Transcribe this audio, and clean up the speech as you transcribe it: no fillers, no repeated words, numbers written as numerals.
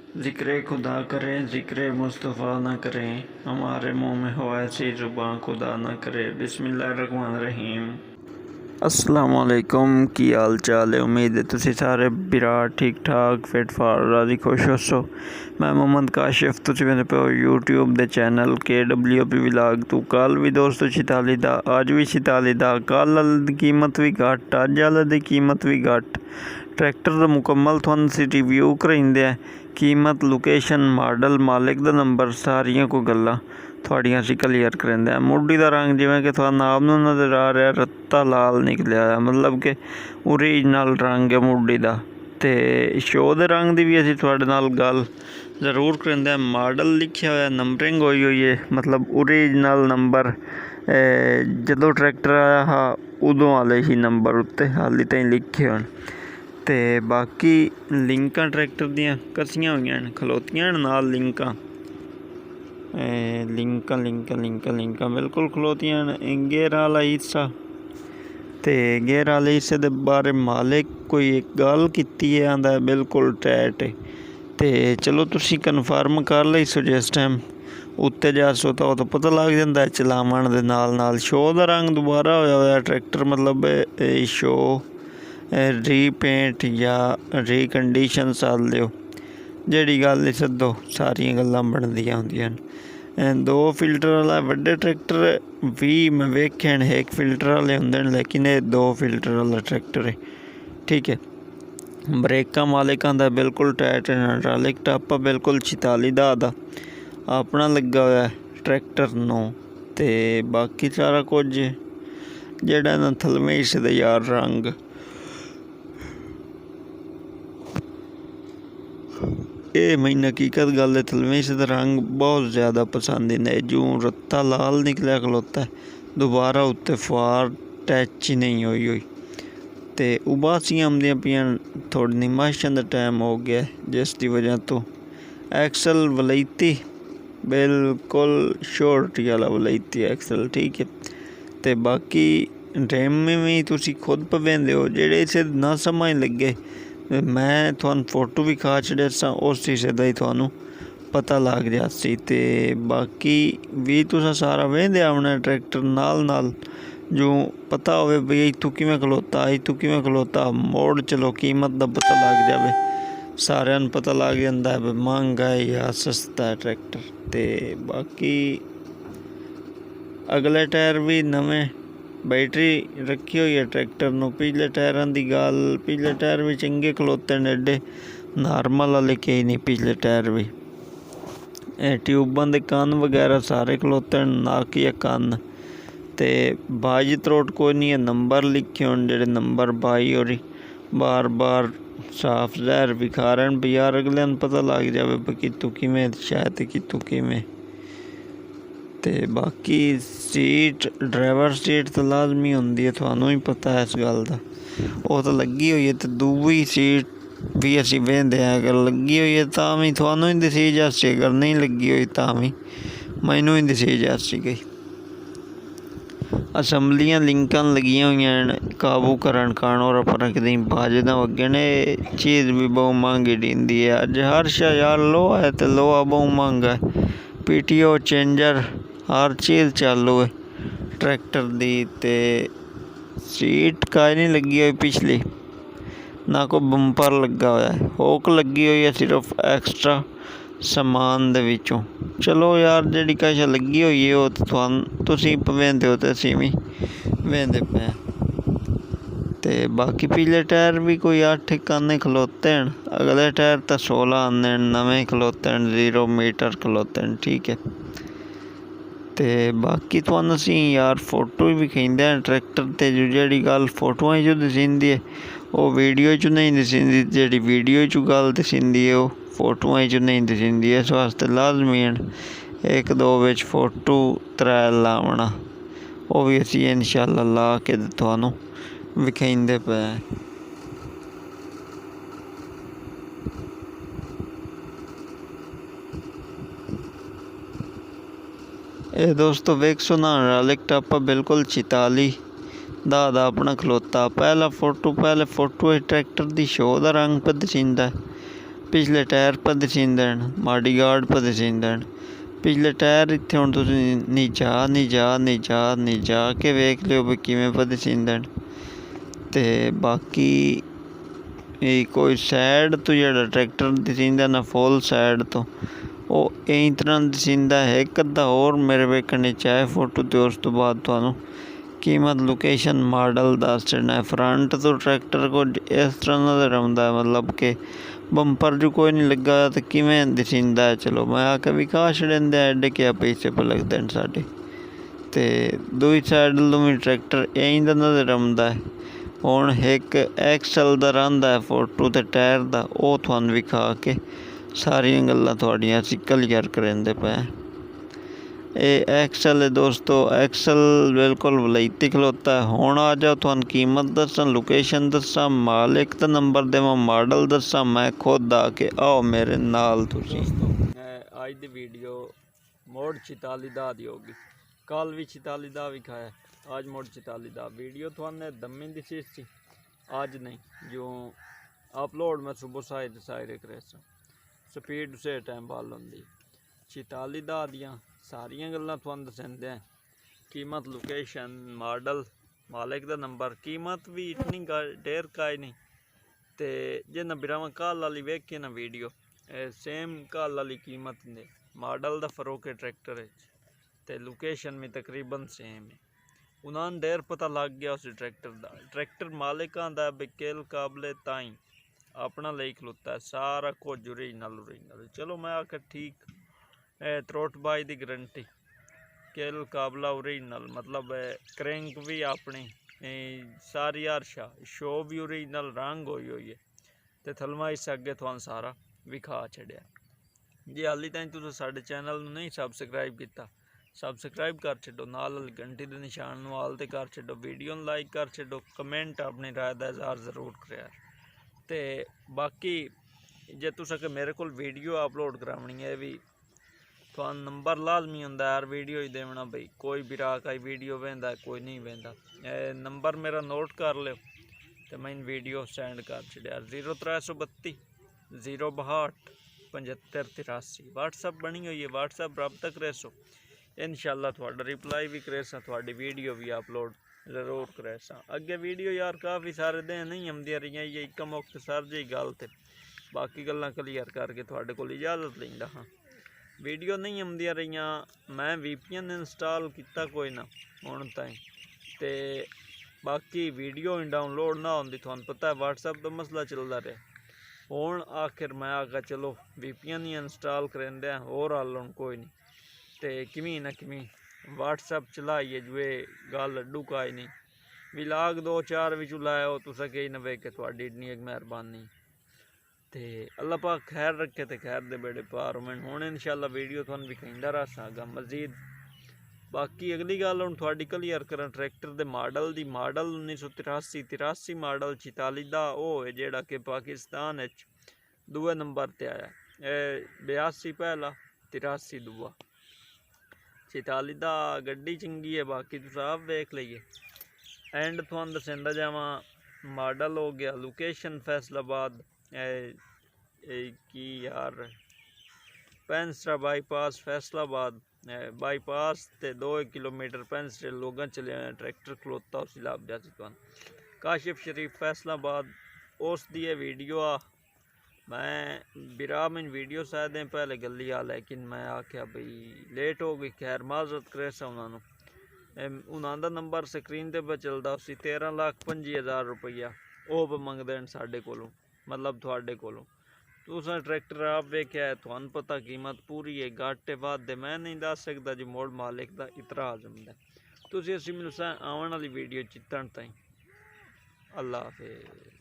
ज़िक्र खुदा करें ज़िक्र मुस्तफ़ा न करें, हमारे मुँह में हो ऐसी ज़ुबान खुदा न करे। बिस्मिल्लाहिर्रहमानिर्रहीम। अस्सलामुअलैकुम, की हाल चाल है। उम्मीद है तुसी सारे बिरा ठीक ठाक फिट फार राजी खुश हो। मैं मोहम्मद काशिफ, तुसी मेरे पे यूट्यूब दे चैनल KWP व्लॉग तू कल भी दोस्तों 46 दा, अज भी 46 दा। कल वाले दी कीमत भी घट, अज वाले दी कीमत भी घट। ट्रैक्टर दा मुकम्मल तुहानू सी रिव्यू कराइंदे आ। कीमत, लोकेशन, मॉडल, मालिक दा नंबर, सारियां को गल्लां थोड़ियां असीं क्लीयर करेंदे आ। मुड्डी दा रंग जिवें कि तुहानू नाम नूं नज़र आ रहा, रत्ता लाल निकलिया है, मतलब कि ओरिजिनल रंग है मुड्डी दा। ते शो दे रंग दी भी असीं तुहाडे नाल गल जरूर करेंदे आ। मॉडल लिखिया होया, नंबरिंग होई हुई है, मतलब ओरिजिनल नंबर जदों ट्रैक्टर आया हा उदों वाले ही नंबर उत्ते हाली ताईं लिखे होन। ते बाकी लिंकां ट्रैक्टर दियां कसियां होईयां न, खलोतियां न नाल लिंकां लिंकां बिल्कुल खलोतियां न। गेयर वाला हिस्सा ते गेयर वाले हिस्से दे बारे मालिक कोई एक गल कीती है, आंदा है बिल्कुल टैट है। ते चलो तुसी कन्फर्म कर लई सो, जिस टाइम उत्ते जासो तो पता लग जाता है चलावन दे नाल। शो दा रंग दोबारा होया ट्रैक्टर, मतलब शो रीपेंट या रीकंडीशन साल लियो, जेह्ड़ी गल सद्दो सारियां गल्लां बनदियां होंदियां न। 2 फिल्टर वाला वड्डे ट्रैक्टर भी मैं वेखे न, एक फिल्टर वाले होंदे न, लेकिन ये 2 फिल्टर वाला ट्रैक्टर है, ठीक है। ब्रेकां मालिकां दा बिल्कुल टाइट, हाइड्रोलिक टापा बिल्कुल 46 दा अपना लगा होया ट्रैक्टर नूं। ते बाकी सारा कुछ जेह्ड़ा ना थलमे हिस्से दा यार रंग ये मैनू हकीकत गल है, थलवे हिस्से दा रंग बहुत ज़्यादा पसंद है। जूं रत्ता लाल निकलिया खलोता है, दोबारा उत्ते फार टच ही नहीं होई। ते उबासियां आमदियां पियां, थोड़ी निमाशन दा टाइम हो गया, जिस दी वजह तो एक्सल वलैती बिल्कुल शोर्टी वाला वलैती एक्सल, ठीक है। ते बाकी ड्रेमे में तुसी खुद पवेंदे हो, जेह्ड़े इसे ना समझ लगे मैं तुहानू फोटो भी खा छड़िया सा, उस हिस्से दा ही तुहानू पता लग जासी। ते बाकी भी तुसा सारा वेंदे आवना ट्रैक्टर नाल जो पता होवे बई इत्थों किवें खलोता मोड़ चलो कीमत दा पता लग जावे, सारिਆਂ ਨੂੰ पता लग जाता है महंगा है या सस्ता है ट्रैक्टर। ते बाकी अगले टायर भी नवें बैटरी रखी हुई है ट्रैक्टर नूं। पिछले टायरां दी गल, पिछले टायर भी चंगे खलोते ने, एडे नॉर्मल वाले कई नहीं पिछले टायर भी। ट्यूबां दे कन्न वगैरह सारे खलोते न, नाक या कन्न। ते बाज त्रोट कोई नहीं है, नंबर लिखे होन जेह्ड़े नंबर बाई और बार बार साफ जहर विखा रहे हैं, यार अगले नूं पता लग जावे कित्तों किवें शायद कित्तों किवें। ते बाकी सीट, ड्राइवर सीट तो लाजमी होंदी है, तुहानू ही पता है इस गल दा, वो तो लगी हुई है। तो दूई सीट भी असीं वेंदे हैं, अगर लगी हुई है तां भी तुहानू ही दसी जासी, अगर नहीं लगी हुई तां भी मैनू ही दसी जासी। गई असैम्बलियां लिंकां लगियां हुई हैं काबू करन कान, और अपना कदी बाजदा वगे ने चीज़ भी बहुत महंगी डींदी है। अज हर शा यार लोहा है, तो लोहा बहुत महंगा है। PTO चेंजर हर चीज़ चालू है ट्रैक्टर दी। ते सीट काई नहीं लगी हुई पिछली, ना कोई बंपर लगा हुआ है, होक लगी हुई है सिर्फ एक्स्ट्रा समान दे विचों। चलो यार जिहड़ी किश लगी हुई है वो तुसीं पवेंदे हो, ते असीं भी वेंदे पे। ते बाकी पिछले टायर भी कोई 8 आने खलोते हैं, अगले टायर तो 16 आने नवें खलोते हैं, 0 मीटर खलोते हैं, ठीक है। ते बाकी तुहानू असीं यार फोटो भी विखाइंदे हैं ट्रैक्टर ते, जो जेह्ड़ी गल फोटोआं च दसींदी है वो वीडियो च नहीं दसींदी, जेह्ड़ी वीडियो च गल दसींदी है वो फोटोआं च नहीं दसींदी। इस वास्ते लाजमी है 1-2 विच फोटो 3 लावना, वो भी असीं इंशाअल्लाह ला के तुहानू विखाइंदे पे। ये दोस्तों वेख सुना हाइड्रोलिक टापा बिल्कुल 46 दा अपना खलोता। पहले फोटो ट्रैक्टर दी शो दा रंग पे दसींदा है, पिछले टायर पर दसींदन, माड़ी गार्ड पर दसींदन। पिछले टायर इत्थे हुण तुसीं नीचा के वेख लिओ भी किवें पर दसींदन। ते बाकी कोई साइड तो जेह्ड़ा ट्रैक्टर दसींदा ना फुल साइड तो ओह् इस तरह दसींदा है। एक अद्धा होर मेरे वेखने च आए फोटो ते उस तो बाद तुहानूं कीमत लोकेशन मॉडल दस छड़ना है। फ्रंट तो ट्रैक्टर को इस तरह नज़र आउंदा है, मतलब कि बंपर जो कोई नहीं लगा तो किवें दसींदा है। चलो मैं आके विखा छड़ेंदे एडे क्या पैसे पर लगदे न साडे। ते दूई साइड लूमी ट्रैक्टर इंज दा नज़र आउंदा है। हुण एक एक्सल दा रहिंदा है फोटो ते टायर दा, ओह् तुहानूं विखा के सारियां गल्लां तुहाड़ियां असीं क्लियर करेंदे पे। ਇਹ ਐਕਸਲ है दोस्तों, एक्सल बिल्कुल वलैती खलोता है। हुण आ जाओ तुहानूं कीमत दस्सां, लोकेशन दस्सां, मालिक दा नंबर देवां, मॉडल दस्सां, मैं खुद आके आओ मेरे नाल तुसीं। अज दी वीडियो मोड़ 46 दा दी होगी। कल भी 46 दा विखाया, अज मोड़ 46 दा। वीडियो तुहानूं दम्मी दिसी सी, अज नहीं जो अपलोड मैं सुबह साइड करे स्पीड उसे टाइम बाल होंदी। 46 दा दियां सारियां गल्लां तुहानूं दस्सदे हैं। कीमत, लोकेशन, मॉडल, मालिक दा नंबर। कीमत भी इतनी ढेर का ही नहीं। ते जे बिरावां कल वाली वेखिए ना वीडियो, सेम कल वाली कीमत ने। मॉडल दा फर्क है ट्रैक्टर ते लोकेशन में तकरीबन सेम है। उन्होंने ढेर पता लग गया उस ट्रैक्टर दा। ट्रैक्टर मालिकां दा बिकेल काबले ताई अपना ले खलोता है, सारा कुछ ओरिजिनल। चलो मैं आखिर ठीक त्रोट बाई दी गारंटी, केल काबला ओरिजिनल, मतलब क्रैंक भी अपनी सारी हरशा शो भी ओरिजिनल, रंग होई है। ते थलवा इस अगे तुहानूं सारा विखा छड़िया। जे हाली ताईं तुसीं साडे चैनल नूं नहीं सबसक्राइब किया, सबसक्राइब कर छड्डो, नाल घंटी दे निशान नूं आल ते कर छड्डो, वीडियो नूं लाइक कर छड्डो, कमेंट अपनी राय दा इज़हार जरूर करेआ। ते बाकी जे तुसें मेरे कोल वीडियो अपलोड करावनी है भी तुहानूं नंबर लाजमी होंदा हर वीडियो ही देना। बई कोई भी कई वीडियो वेंदा, कोई नहीं वेंदा। नंबर मेरा नोट कर लो तो मैं वीडियो सेंड कर छड़िया। 0332 062 7583 व्हाट्सअप बनी हुई है। व्हाट्सअप रब्ता करेसो, इंशाअल्लाह थोड़ा रिप्लाई भी करेसा, थोड़ी वीडियो भी अपलोड जरूर करेसा। अगे वीडियो यार काफ़ी सारे दिन नहीं आमदियां रही, ये एक मुख्तसर जी गल ते बाकी गल्लां क्लीयर करके थोड़े कोल इजाजत लैंदा हाँ। वीडियो नहीं आमदियां रही, मैं VPN इंस्टॉल किया कोई ना हुण ताईं, ते बाकी वीडियो डाउनलोड ना होंदी। तुहानूं पता है व्हाट्सअप का मसला चलता रहा। हुण आखिर मैं आखा चलो VPN ही इंस्टॉल करेंदे होर हल हुण कोई नहीं। ते किमी ना किमी व्हाट्सअप चलाइए जुए गल डुकाई नहीं। विलाग 2-4 भी चलाओ तुसें कहीं ना वेख के थोड़ी इतनी एक मेहरबानी। ते अल्लाह पाक खैर रखे ते खैर दे बेड़े पार होवन। हुण इंशाअल्लाह वीडियो तुहानूं विखाइंदा रहांगा मजीद। बाकी अगली गल हुण थोड़ी क्लीयर करां ट्रैक्टर दे मॉडल दी। मॉडल 1983 मॉडल 46 दा ओह है जेड़ा कि पाकिस्तान विच दूए नंबर ते आया। 82 पहला, 83 दूआ। 46 दा गड्डी चंगी है, बाकी तुस आप वेख लइए। एंड तुहानूं दस्सदा जावां मॉडल हो गया, लोकेशन फैसलाबाद की यार पैंसरा बाईपास फैसलाबाद बाईपास ते 2 किलोमीटर पैंसरे लोग चले ट्रैक्टर खलोता उसी लाभ जाती तुहानूं। काशिफ शरीफ फैसलाबाद उस दी वीडियो आ। मैं बिरा मैन वीडियो शायद पहले गली आ, लेकिन मैं आख्या बई लेट हो गई। खैर माजरत करेसा उन्होंने नंबर स्क्रीन पर चलता उसी 13,25,000 रुपया वह मंगते हैं साढ़े कोलों, मतलब थोड़े कोलों। तुसा ट्रैक्टर आप वेख्या है, तुहानूं पता कीमत पूरी है, घट वादे मैं नहीं दस सकता जी मोड़ मालिक का इतराज होंदा। तुसीं असीं मिलसां आवन वाली वीडियो चित्तण ताईं। अल्लाह हाफिज़।